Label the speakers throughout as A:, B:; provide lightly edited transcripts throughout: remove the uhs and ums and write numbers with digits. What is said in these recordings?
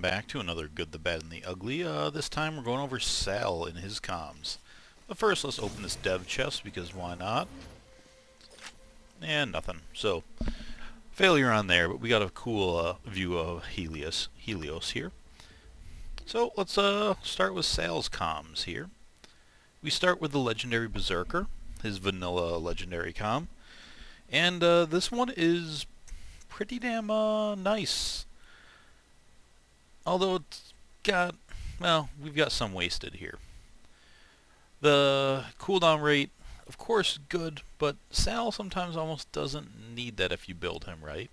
A: back to another Good, the Bad, and the Ugly. This time we're going over Sal and his comms. But first, let's open this dev chest, because why not? And nothing. So, failure on there, but we got a cool view of Helios here. So, let's start with Sal's comms here. We start with the legendary Berserker, his vanilla legendary comm. And this one is pretty damn nice. Although it's got, well, we've got some wasted here. The cooldown rate, of course, good, but Sal sometimes almost doesn't need that if you build him right.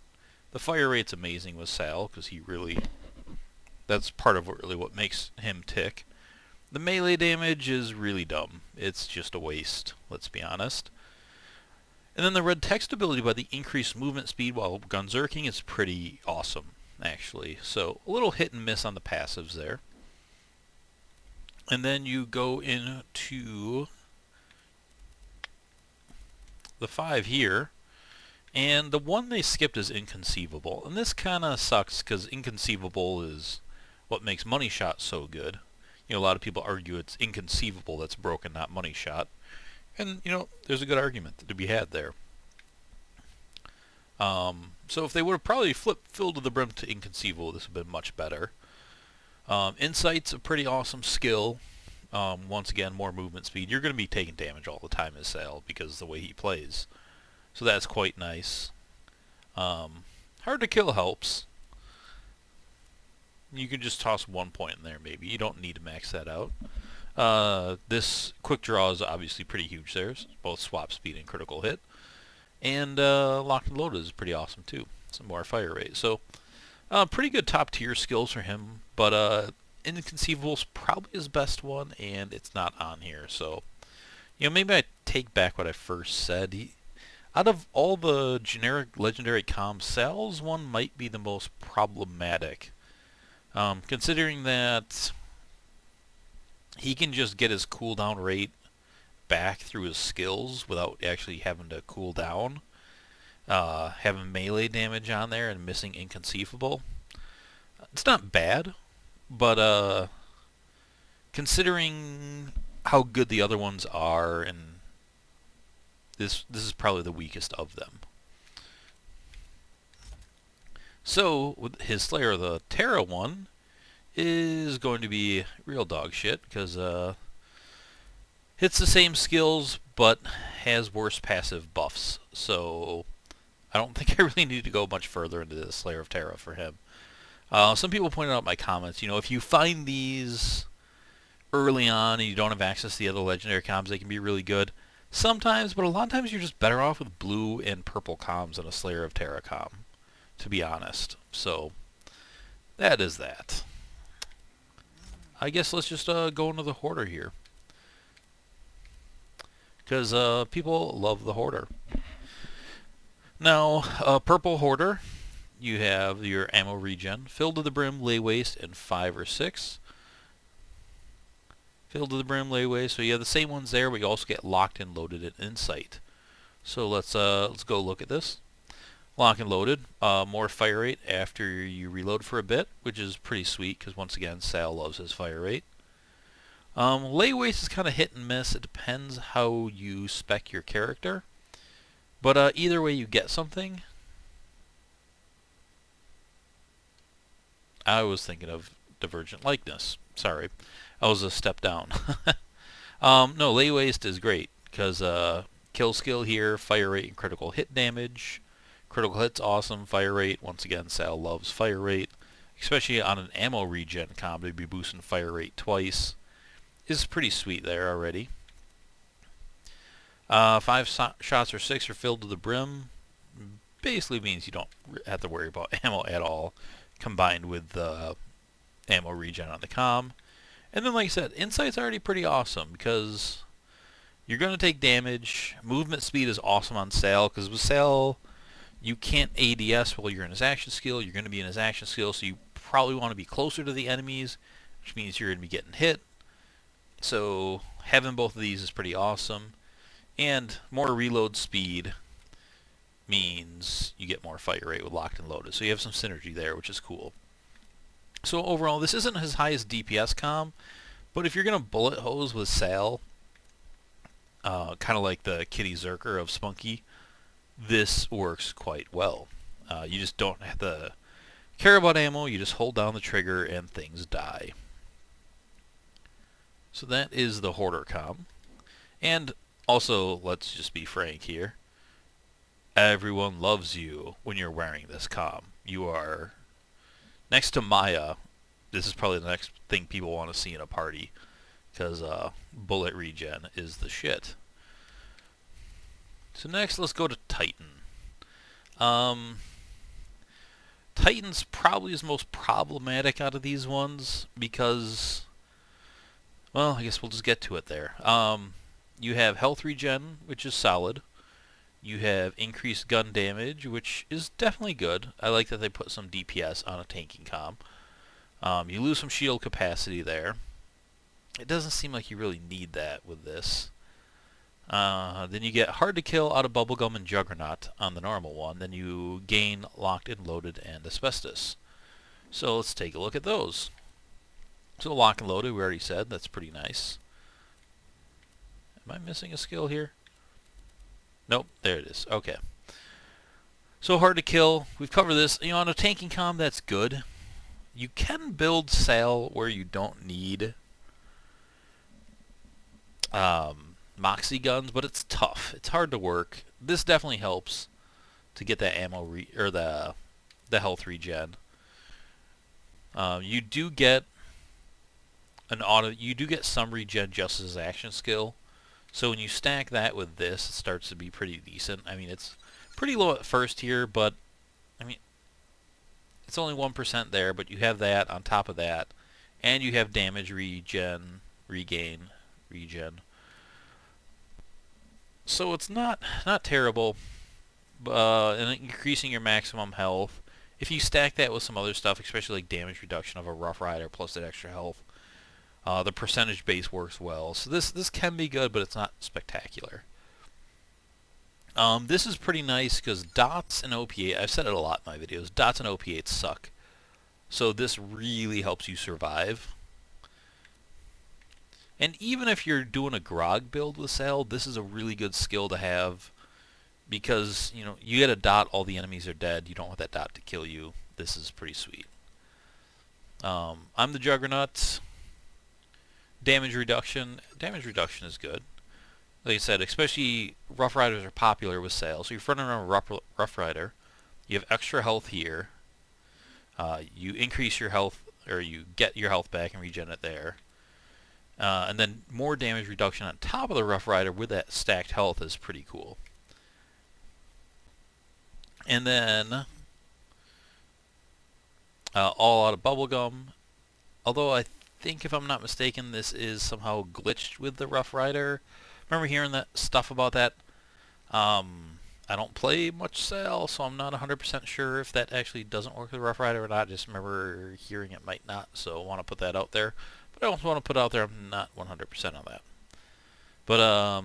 A: The fire rate's amazing with Sal, because he really, that's part of what makes him tick. The melee damage is really dumb. It's just a waste, let's be honest. And then the red text ability by the increased movement speed while gunzerking is pretty awesome, actually. So a little hit and miss on the passives there. And then you go into the 5 here, and the one they skipped is Inconceivable. And this kind of sucks because Inconceivable is what makes Money Shot so good. You know, a lot of people argue it's Inconceivable that's broken, not Money Shot. And, you know, there's a good argument to be had there. So if they would have probably filled to the brim to Inconceivable, this would have been much better. Insight's a pretty awesome skill. Once again, more movement speed. You're going to be taking damage all the time as Sal because of the way he plays. So that's quite nice. Hard to kill helps. You can just toss 1 point in there maybe. You don't need to max that out. This quick draw is obviously pretty huge there. Both swap speed and critical hit. And locked and loaded is pretty awesome too. Some more fire rate. So pretty good top tier skills for him. But Inconceivable's probably his best one, and it's not on here. So, you know, maybe I take back what I first said. Out of all the generic legendary comms, Sal's one might be the most problematic. Considering that he can just get his cooldown rate back through his skills without actually having to cool down. Having melee damage on there and missing Inconceivable. It's not bad, but considering how good the other ones are, and this is probably the weakest of them. So, with his Slayer of the Terra one is going to be real dog shit, because hits the same skills, but has worse passive buffs. So, I don't think I really need to go much further into the Slayer of Terra for him. Some people pointed out in my comments, you know, if you find these early on and you don't have access to the other legendary comms, they can be really good. Sometimes, but a lot of times you're just better off with blue and purple comms than a Slayer of Terra comm, to be honest. So, that is that. I guess let's just go into the Hoarder here. Because people love the Hoarder. Now, purple Hoarder, you have your ammo regen, filled to the brim, lay waste, and 5 or 6. Filled to the brim, lay waste. So you have the same ones there, but you also get locked and loaded and insight. So let's go look at this. Lock and loaded, more fire rate after you reload for a bit, which is pretty sweet because once again Sal loves his fire rate. Lay waste is kind of hit and miss. It depends how you spec your character, but either way you get something. I was thinking of Divergent Likeness. Sorry, I was a step down. No, lay waste is great because kill skill here, fire rate and critical hit damage. Critical hit's awesome. Fire rate, once again, Sal loves fire rate. Especially on an ammo regen combo, to be boosting fire rate twice is pretty sweet there already. 5 shots or 6 are filled to the brim. Basically means you don't have to worry about ammo at all, combined with the ammo regen on the comm. And then, like I said, Insight's already pretty awesome because you're going to take damage. Movement speed is awesome on Sal because with Sal, you can't ADS while you're in his action skill. You're going to be in his action skill, so you probably want to be closer to the enemies, which means you're going to be getting hit. So having both of these is pretty awesome. And more reload speed means you get more fire rate with locked and loaded. So you have some synergy there, which is cool. So overall, this isn't his highest DPS comm, but if you're going to bullet hose with Sal, kind of like the Kitty Berserker of Spunky, this works quite well. You just don't have to care about ammo, you just hold down the trigger and things die. So that is the Hoarder comm. And also, let's just be frank here, everyone loves you when you're wearing this comm. You are, next to Maya, this is probably the next thing people want to see in a party, because bullet regen is the shit. So next, let's go to Titan. Titan's probably his most problematic out of these ones because, well, I guess we'll just get to it there. You have health regen, which is solid. You have increased gun damage, which is definitely good. I like that they put some DPS on a tanking comm. You lose some shield capacity there. It doesn't seem like you really need that with this. Then you get hard to kill out of bubblegum and juggernaut on the normal one. Then you gain locked and loaded and asbestos. So let's take a look at those. So lock and loaded, we already said, that's pretty nice. Am I missing a skill here? Nope, there it is. Okay. So hard to kill, we've covered this. You know, on a tanking comm, that's good. You can build Sal where you don't need Moxie guns, but it's tough. It's hard to work. This definitely helps to get that ammo or the health regen. You do get you do get some regen just as action skill. So when you stack that with this, it starts to be pretty decent. I mean, it's pretty low at first here, but I mean, it's only 1% there, but you have that on top of that, and you have damage regen. So it's not terrible, and increasing your maximum health. If you stack that with some other stuff, especially like damage reduction of a Rough Rider plus that extra health, the percentage base works well. So this can be good, but it's not spectacular. This is pretty nice because dots and OP8, I've said it a lot in my videos, dots and OP8 suck. So this really helps you survive. And even if you're doing a grog build with Sal, this is a really good skill to have because, you know, you get a dot, all the enemies are dead, you don't want that dot to kill you. This is pretty sweet. I'm the Juggernauts. Damage reduction is good. Like I said, especially Rough Riders are popular with Sal. So you're running around Rough Rider, you have extra health here. You increase your health, or you get your health back and regen it there. And then more damage reduction on top of the Rough Rider with that stacked health is pretty cool. And then all out of bubblegum. Although I think, if I'm not mistaken, this is somehow glitched with the Rough Rider. Remember hearing that stuff about that? I don't play much Sal, so I'm not 100% sure if that actually doesn't work with Rough Rider or not. Just remember hearing it might not, so I want to put that out there. But I also want to put out there I'm not 100% on that. But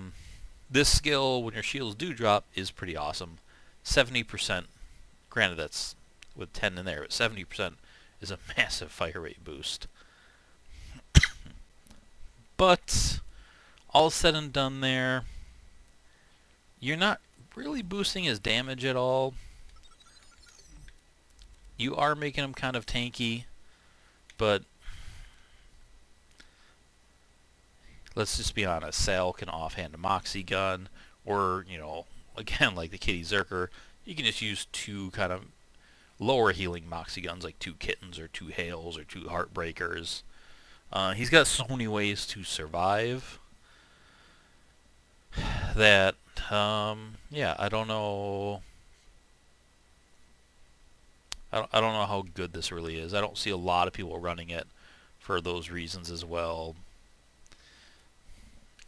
A: this skill, when your shields do drop, is pretty awesome. 70%, granted that's with 10 in there, but 70% is a massive fire rate boost. But all said and done there, you're not really boosting his damage at all. You are making him kind of tanky, but let's just be honest, Sal can offhand a Moxie gun, or, you know, again, like the Kitty Berserker, you can just use two kind of lower healing Moxie guns, like 2 Kittens or 2 Hails or 2 Heartbreakers. He's got so many ways to survive that, yeah, I don't know. I don't know how good this really is. I don't see a lot of people running it for those reasons as well.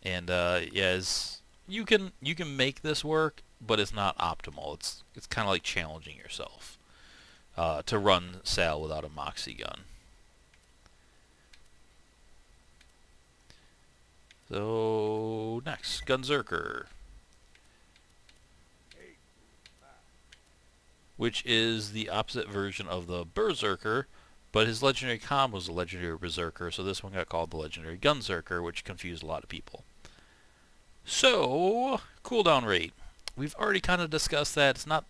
A: And yeah, you can make this work, but it's not optimal. It's kind of like challenging yourself to run Sal without a Moxie gun. So next, Berserker, which is the opposite version of the Berserker, But his legendary comm was a legendary Berserker, so this one got called the legendary Gunzerker, which confused a lot of people. So, cooldown rate. We've already kind of discussed that. It's not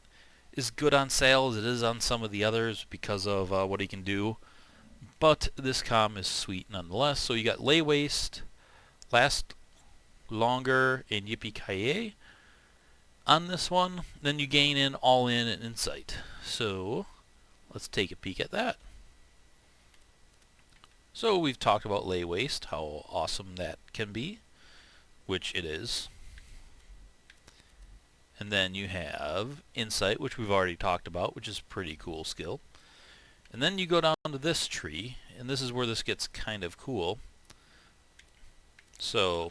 A: as good on Sale as it is on some of the others because of what he can do. But this comm is sweet nonetheless. So you got Lay Waste, Last Longer, and Yippee-Ki-Yay on this one. Then you gain in All In and Insight. So let's take a peek at that. So we've talked about Lay Waste, how awesome that can be, which it is. And then you have Insight, which we've already talked about, which is a pretty cool skill. And then you go down to this tree, and this is where this gets kind of cool. So,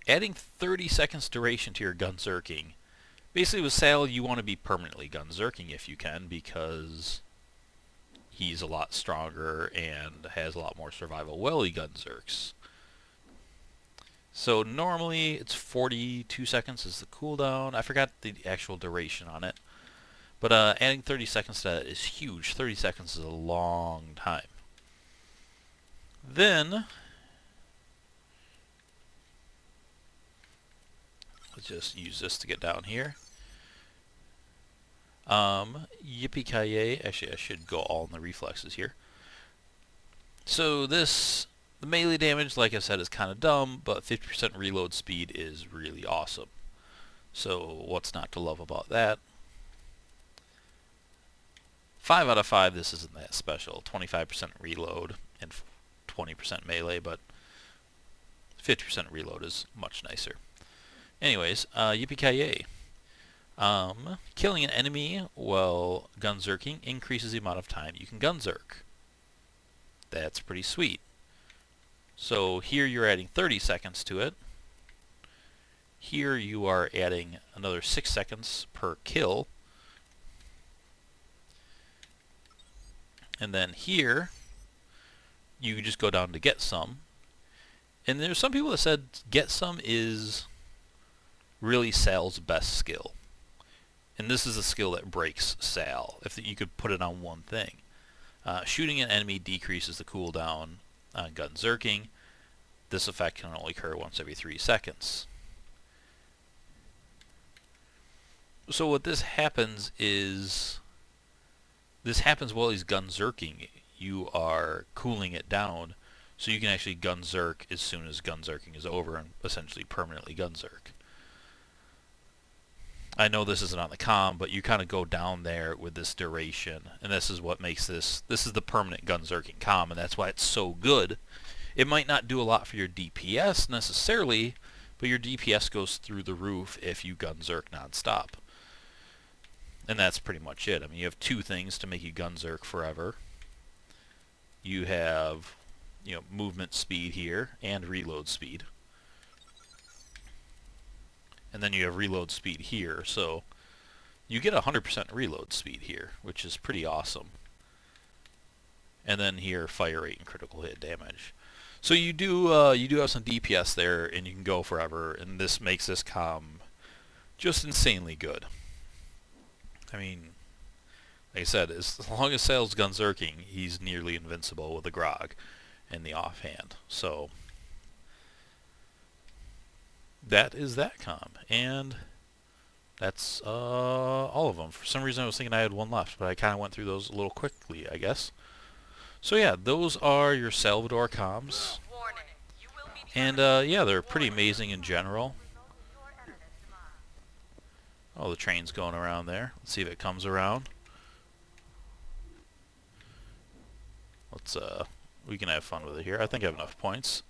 A: adding 30 seconds duration to your Gunzerking. Basically with Sal, you want to be permanently Gunzerking if you can, because he's a lot stronger and has a lot more survival while he Gunzerks. So normally it's 42 seconds is the cooldown. I forgot the actual duration on it. But adding 30 seconds to that is huge. 30 seconds is a long time. Then, let's just use this to get down here. Yippee-Ki-Yay. Actually, I should go all in the reflexes here. So this, the melee damage, like I said, is kind of dumb, but 50% reload speed is really awesome. So what's not to love about that? 5 out of 5, this isn't that special. 25% reload and 20% melee, but 50% reload is much nicer. Anyways, Yippee-Ki-Yay. Killing an enemy while Gunzerking increases the amount of time you can Gunzerk. That's pretty sweet. So here you're adding 30 seconds to it. Here you are adding another 6 seconds per kill. And then here, you just go down to Get Some. And there's some people that said Get Some is really Sal's best skill. And this is a skill that breaks Sal, if you could put it on one thing. Shooting an enemy decreases the cooldown on Gunzerking. This effect can only occur once every 3 seconds. So what this happens is, this happens while he's Gunzerking. You are cooling it down, so you can actually Gunzerk as soon as Gunzerking is over and essentially permanently Gunzerk. I know this isn't on the comm, but you kind of go down there with this duration, and this is what makes this is the permanent Gunzerking comm, and that's why it's so good. It might not do a lot for your DPS necessarily, but your DPS goes through the roof if you Gunzerk nonstop. And that's pretty much it. I mean, you have 2 things to make you Gunzerk forever. You have, movement speed here and reload speed. And then you have reload speed here, so you get 100% reload speed here, which is pretty awesome. And then here, fire rate and critical hit damage. So you do have some DPS there, and you can go forever, and this makes this comm just insanely good. I mean, like I said, as long as Sal's Gunzerking, he's nearly invincible with the Grog and the offhand. So that is that comm, and that's all of them. For some reason I was thinking I had one left, but I kind of went through those a little quickly, I guess. So yeah, those are your Salvador comms, and yeah, they're pretty amazing in general. Oh, the train's going around there. Let's see if it comes around. Let's we can have fun with it here. I think I have enough points.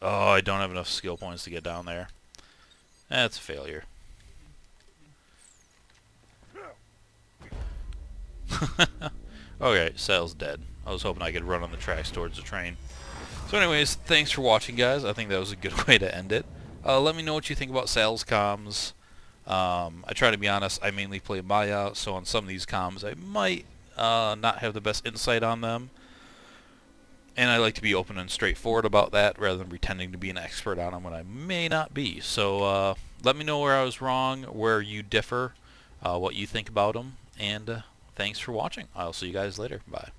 A: Oh, I don't have enough skill points to get down there. That's a failure. Okay, Sal's dead. I was hoping I could run on the tracks towards the train. So anyways, thanks for watching, guys. I think that was a good way to end it. Let me know what you think about Sal's comms. I try to be honest, I mainly play Maya, so on some of these comms I might not have the best insight on them. And I like to be open and straightforward about that rather than pretending to be an expert on them when I may not be. So let me know where I was wrong, where you differ, what you think about them. And thanks for watching. I'll see you guys later. Bye.